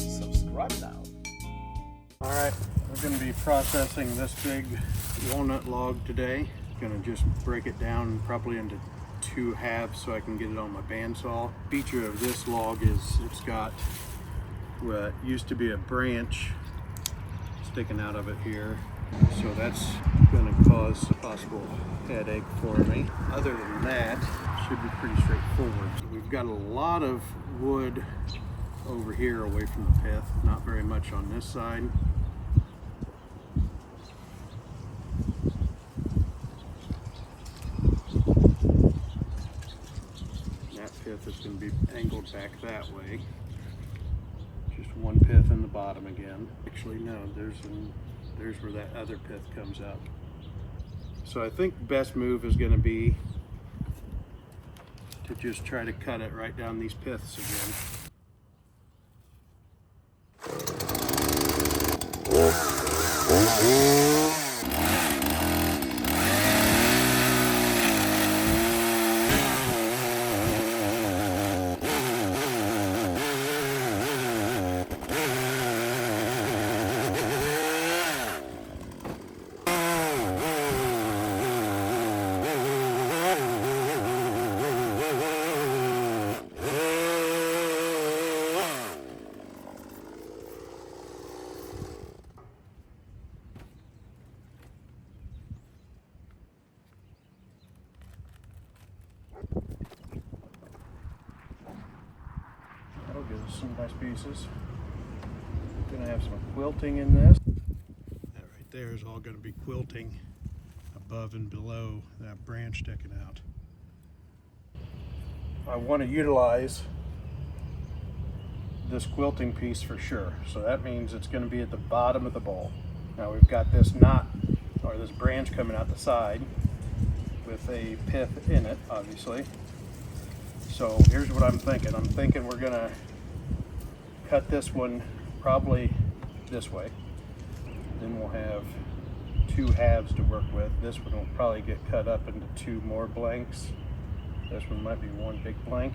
Subscribe now. Alright, we're going to be processing this big walnut log today. Going to just break it down probably into 2 halves so I can get it on my bandsaw. Feature of this log is it's got what used to be a branch sticking out of it here, so that's going to cause a possible headache for me. Other than that, it should be pretty straightforward. We've got a lot of wood over here away from the pith, not very much on this side. That pith is going to be angled back that way. Just one pith in the bottom again. Actually, no, there's where that other pith comes up. So I think the best move is going to be to just try to cut it right down these piths again. That'll give us some nice pieces. Gonna have some quilting in this. That right there is all gonna be quilting above and below that branch sticking out. I want to utilize this quilting piece for sure. So that means it's going to be at the bottom of the bowl. Now we've got this knot, or this branch coming out the side with a pith in it, obviously. So here's what I'm thinking. I'm thinking we're gonna cut this one probably this way. Then we'll have 2 halves to work with. This one will probably get cut up into 2 more blanks. This one might be 1 big blank.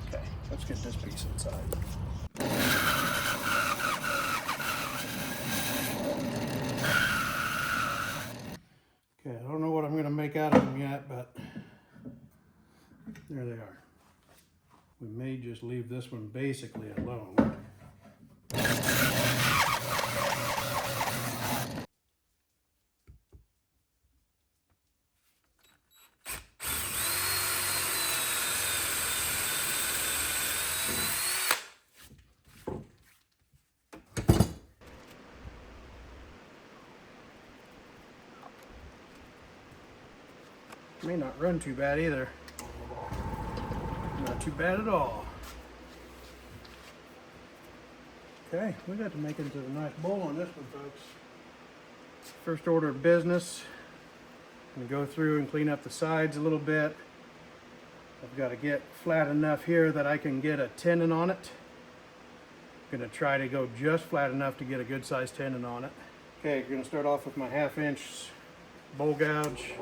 Okay, let's get this piece inside. Okay, I don't know what I'm gonna make out of them yet, but there they are. We may just leave this one basically alone. May not run too bad either. Not too bad at all. Okay, we got to make it into a nice bowl on this one, folks. First order of business, I'm gonna go through and clean up the sides a little bit. I've got to get flat enough here that I can get a tenon on it. I'm gonna try to go just flat enough to get a good sized tenon on it. Okay, we're gonna start off with my 1/2 inch bowl gouge.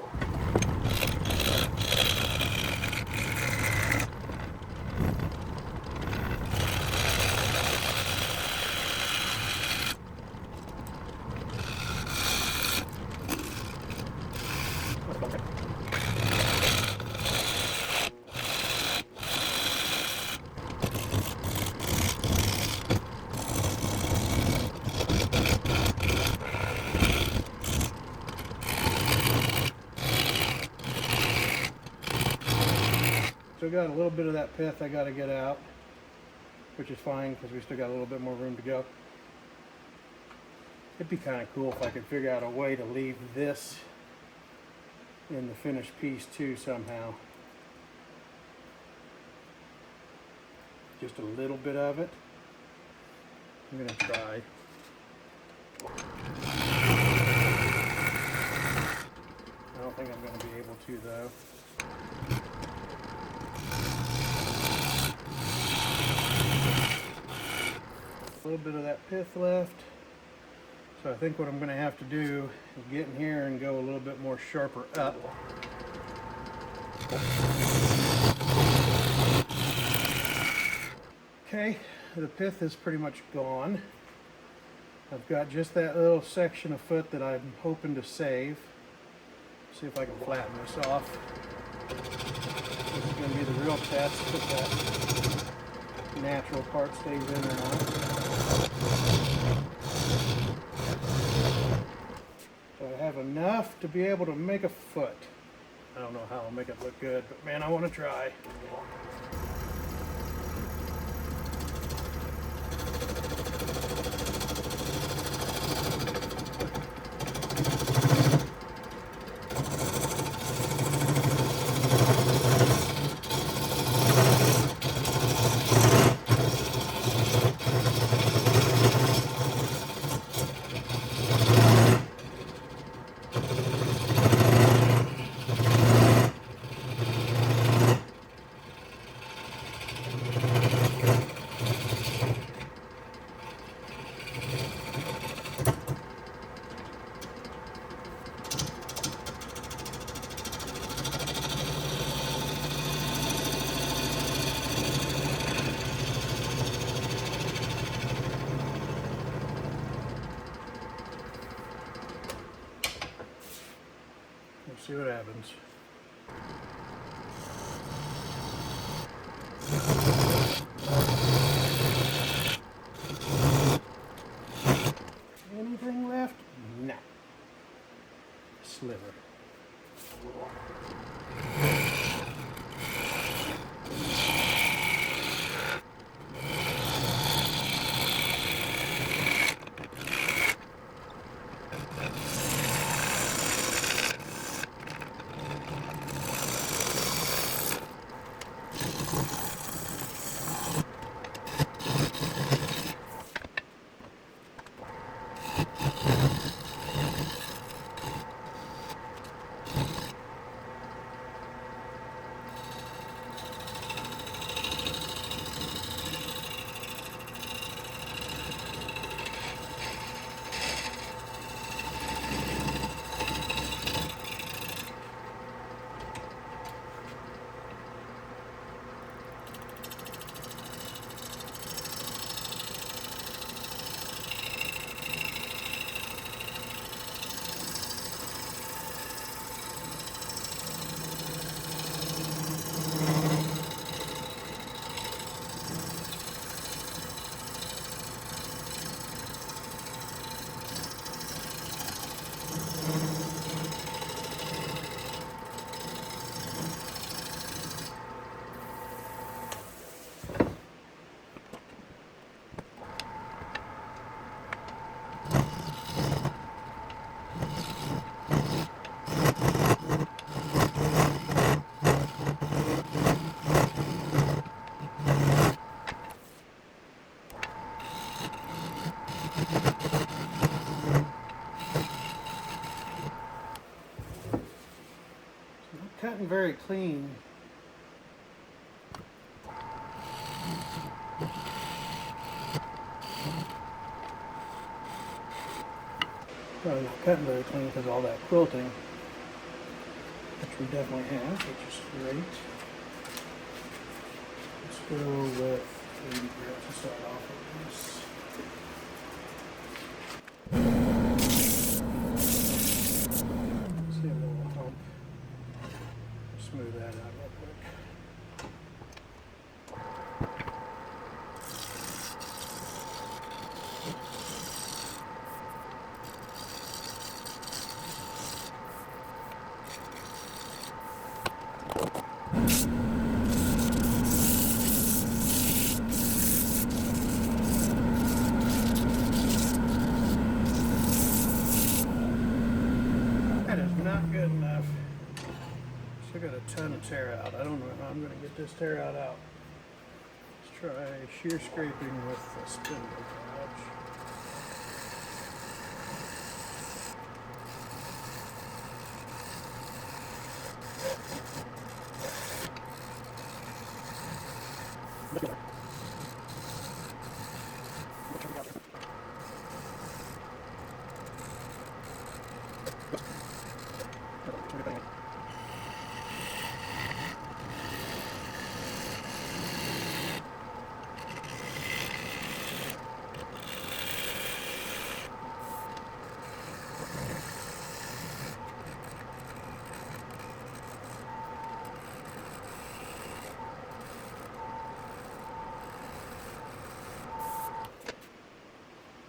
Still got a little bit of that pith I got to get out, which is fine because we still got a little bit more room to go. It'd be kind of cool if I could figure out a way to leave this in the finished piece too somehow. Just a little bit of it. I'm going to try. I don't think I'm going to be able to though. A little bit of that pith left. So I think what I'm going to have to do is get in here and go a little bit more sharper up. Okay, the pith is pretty much gone. I've got just that little section of foot that I'm hoping to save. See if I can flatten this off. This is going to be the real test if that natural part stays in or not. So I have enough to be able to make a foot. I don't know how I'll make it look good, but man, I want to try. We'll see what happens. Anything left? No. Sliver. Cutting very clean. Probably not cutting very clean because of all that quilting, which we definitely have, which is great. Let's go with 80 grit to start off with this. See a little hump. Smooth that out real quick. That is not good enough. Still got a ton of tear out. I don't know how I'm going to get this tear out. Let's try shear scraping with the spindle gouge.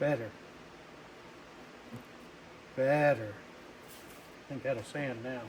Better. Better. I think that'll sand now.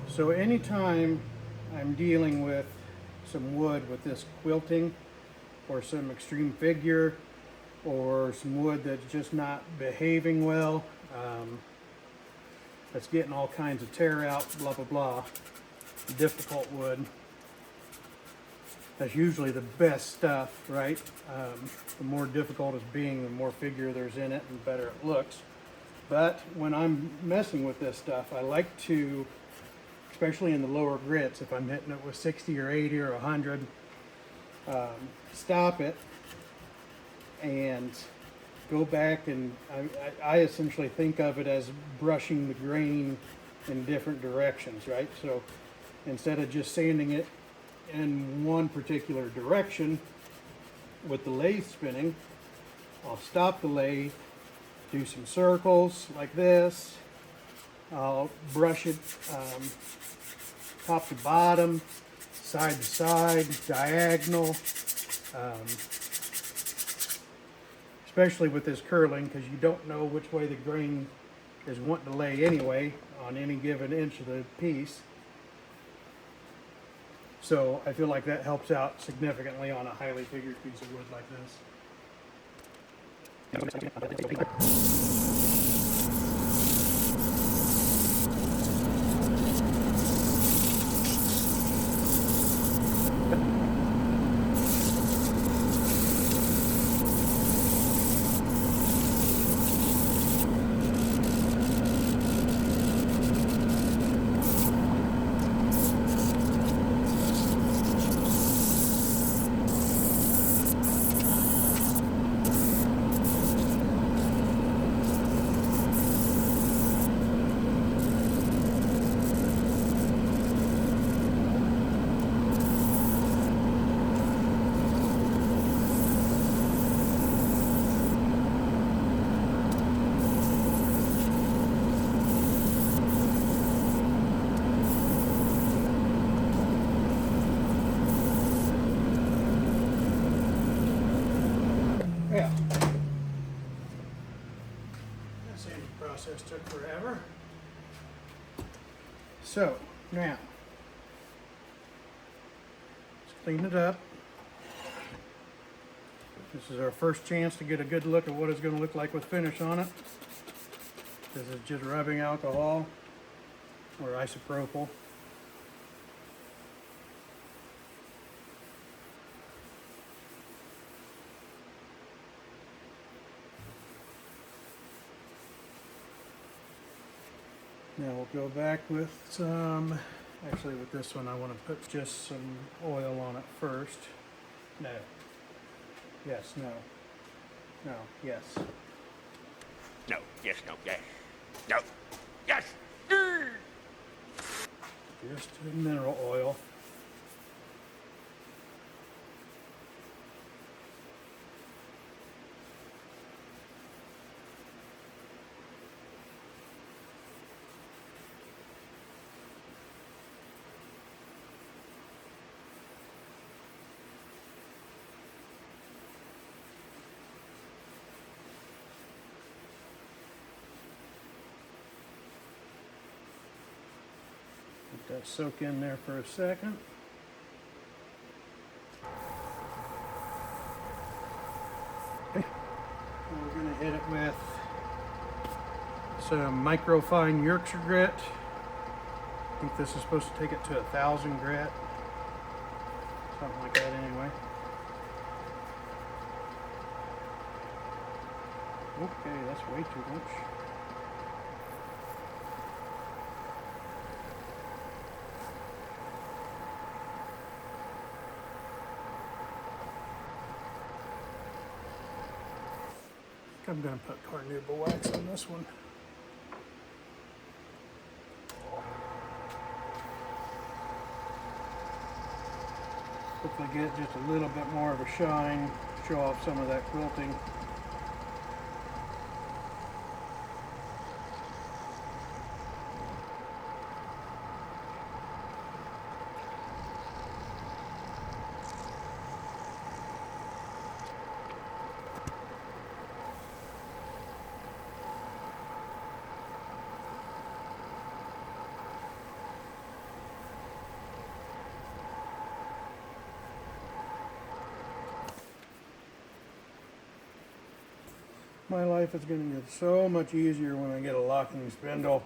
So anytime I'm dealing with some wood with this quilting or some extreme figure or some wood that's just not behaving well, that's getting all kinds of tear out, blah, blah, blah, difficult wood, that's usually the best stuff, right? The more difficult it's being, the more figure there's in it and the better it looks. But when I'm messing with this stuff, I like to, especially in the lower grits, if I'm hitting it with 60 or 80 or 100, stop it and go back, and I essentially think of it as brushing the grain in different directions, right? So instead of just sanding it in one particular direction with the lathe spinning, I'll stop the lathe, do some circles like this. I'll brush it top to bottom, side to side, diagonal, especially with this curling, because you don't know which way the grain is wanting to lay anyway on any given inch of the piece. So I feel like that helps out significantly on a highly figured piece of wood like this. Yeah. That sanding process took forever. So now, let's clean it up. This is our first chance to get a good look at what it's going to look like with finish on it. This is just rubbing alcohol or isopropyl. Now we'll go back with some, actually with this one I want to put just some oil on it first. No. Yes, no. No, yes. No, yes, no, yes. No, yes! Just mineral oil. Let that soak in there for a second. Okay. And we're going to hit it with some microfine Yorkshire grit. I think this is supposed to take it to 1,000 grit. Something like that anyway. Okay, that's way too much. I'm going to put carnauba wax on this one. Hopefully get just a little bit more of a shine, show off some of that quilting. My life is going to get so much easier when I get a locking spindle.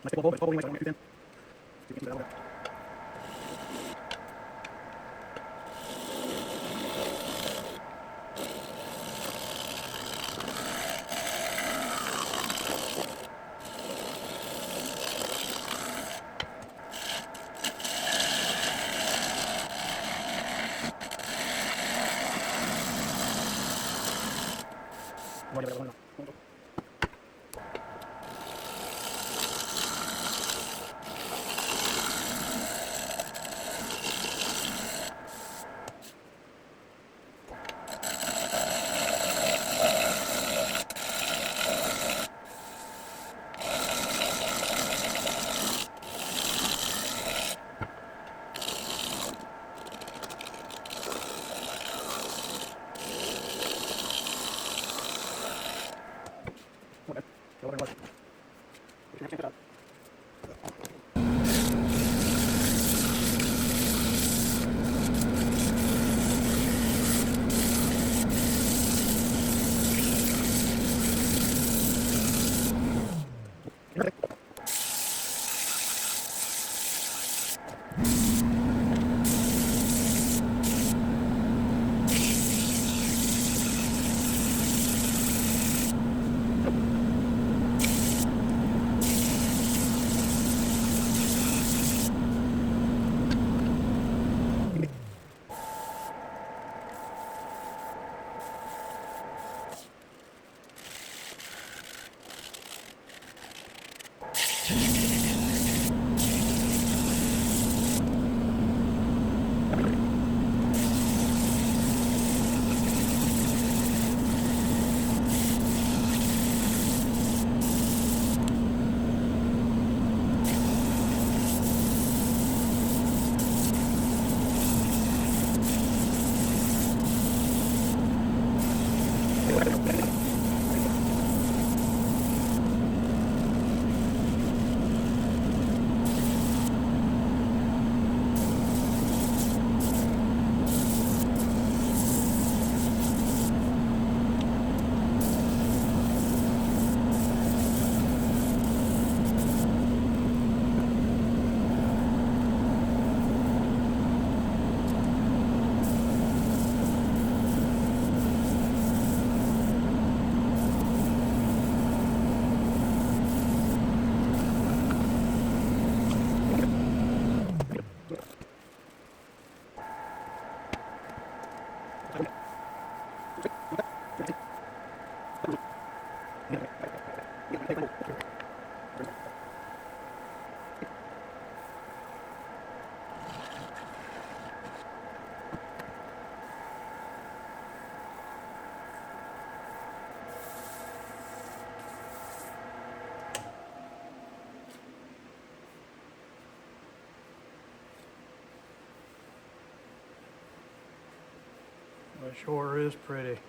Nice big bowl, but it's probably like too thin. So you can keep that over there. Okay. Go over and look. We can check it out. It sure is pretty.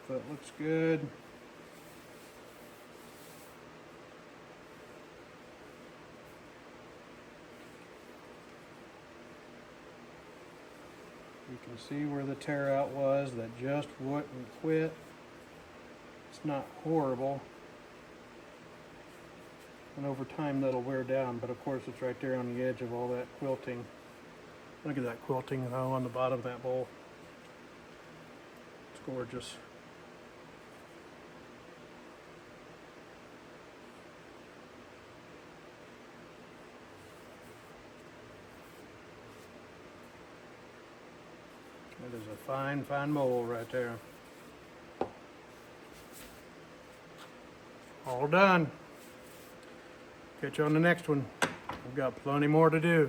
Foot looks good. You can see where the tear out was. That just wouldn't quit. It's not horrible. And over time that'll wear down, but of course it's right there on the edge of all that quilting. Look at that quilting though on the bottom of that bowl. It's gorgeous. That is a fine, fine bowl right there. All done. Catch you on the next one. We've got plenty more to do.